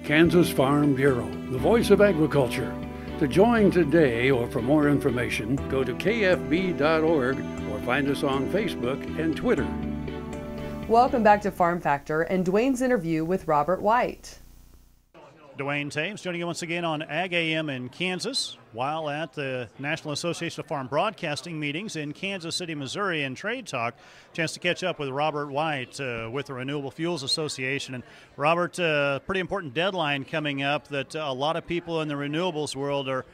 Kansas Farm Bureau, the voice of agriculture. To join today or for more information, go to kfb.org or find us on Facebook and Twitter. Welcome back to Farm Factor and Dwayne's interview with Robert White. Dwayne Thames joining you once again on Ag AM in Kansas while at the National Association of Farm Broadcasting meetings in Kansas City, Missouri in Trade Talk. Chance to catch up with Robert White with the Renewable Fuels Association. And Robert, pretty important deadline coming up that a lot of people in the renewables world are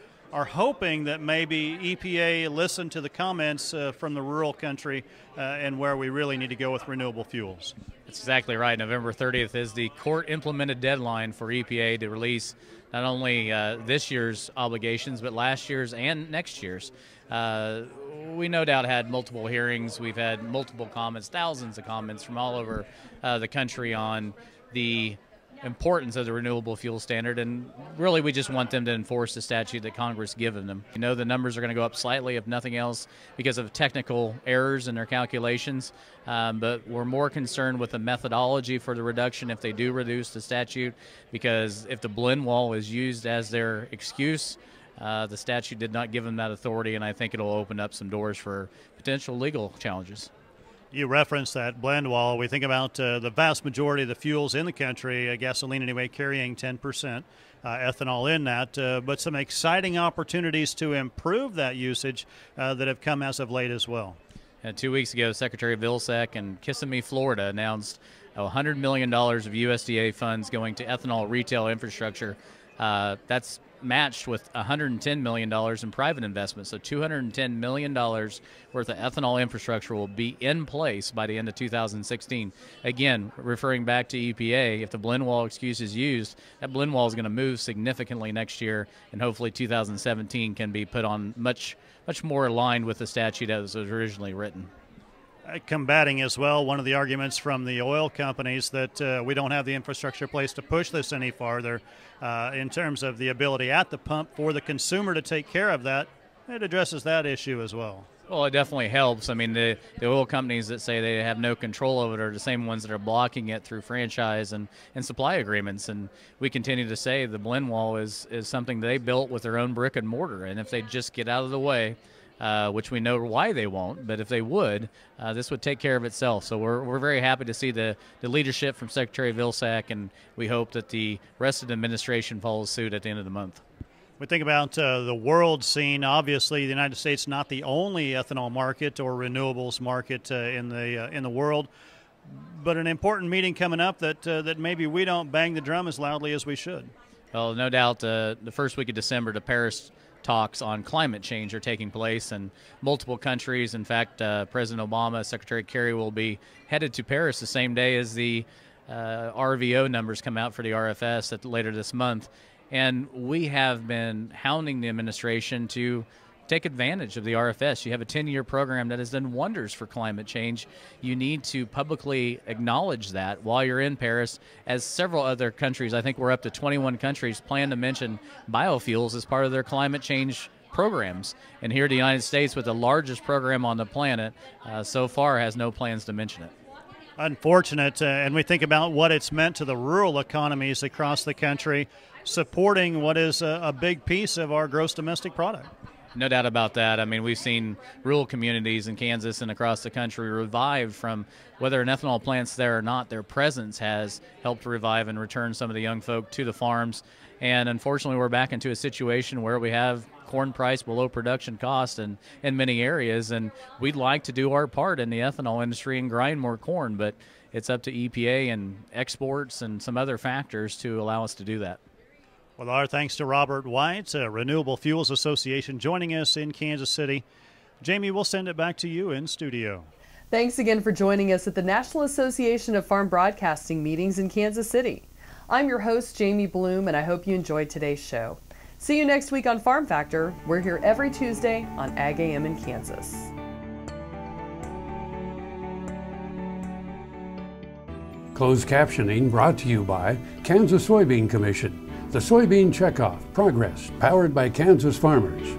hoping that maybe EPA listen to the comments from the rural country and where we really need to go with renewable fuels. That's exactly right. November 30th is the court-implemented deadline for EPA to release not only this year's obligations, but last year's and next year's. We no doubt had multiple hearings. We've had multiple comments, thousands of comments from all over the country on the importance of the renewable fuel standard, and really we just want them to enforce the statute that Congress given them. You know, the numbers are going to go up slightly, if nothing else, because of technical errors in their calculations, but we're more concerned with the methodology for the reduction if they do reduce the statute, because if the blend wall is used as their excuse, the statute did not give them that authority, and I think it'll open up some doors for potential legal challenges. You referenced that blend wall. We think about the vast majority of the fuels in the country, gasoline anyway, carrying 10% ethanol in that, but some exciting opportunities to improve that usage that have come as of late as well. 2 weeks ago, Secretary Vilsack in Kissimmee, Florida, announced $100 million of USDA funds going to ethanol retail infrastructure. That's matched with $110 million in private investment. So $210 million worth of ethanol infrastructure will be in place by the end of 2016. Again, referring back to EPA, if the blend wall excuse is used, that blend wall is going to move significantly next year, and hopefully 2017 can be put on much more aligned with the statute as it was originally written. Combating as well one of the arguments from the oil companies that we don't have the infrastructure in place to push this any farther in terms of the ability at the pump for the consumer to take care of that. It addresses that issue as well. Well, it definitely helps. I mean, the oil companies that say they have no control over it are the same ones that are blocking it through franchise and supply agreements. And we continue to say the blend wall is something they built with their own brick and mortar. And if they just get out of the way, which we know why they won't, but if they would, this would take care of itself. So we're very happy to see the leadership from Secretary Vilsack, and we hope that the rest of the administration follows suit at the end of the month. We think about the world scene. Obviously, the United States not the only ethanol market or renewables market in the world, but an important meeting coming up that maybe we don't bang the drum as loudly as we should. Well, no doubt the first week of December, the Paris talks on climate change are taking place, and multiple countries, in fact, President Obama, Secretary Kerry will be headed to Paris the same day as the RVO numbers come out for the RFS later this month. And we have been hounding the administration to take advantage of the RFS. You have a 10-year program that has done wonders for climate change. You need to publicly acknowledge that while you're in Paris, as several other countries, I think we're up to 21 countries, plan to mention biofuels as part of their climate change programs. And here the United States, with the largest program on the planet, so far has no plans to mention it. Unfortunate, and we think about what it's meant to the rural economies across the country, supporting what is a big piece of our gross domestic product. No doubt about that. I mean, we've seen rural communities in Kansas and across the country revived from whether an ethanol plant's there or not. Their presence has helped revive and return some of the young folk to the farms. And unfortunately, we're back into a situation where we have corn price below production cost in many areas. And we'd like to do our part in the ethanol industry and grind more corn, but it's up to EPA and exports and some other factors to allow us to do that. Well, our thanks to Robert White, Renewable Fuels Association, joining us in Kansas City. Jamie, we'll send it back to you in studio. Thanks again for joining us at the National Association of Farm Broadcasting meetings in Kansas City. I'm your host, Jamie Bloom, and I hope you enjoyed today's show. See you next week on Farm Factor. We're here every Tuesday on Ag AM in Kansas. Closed captioning brought to you by Kansas Soybean Commission. The Soybean Checkoff Progress, powered by Kansas farmers.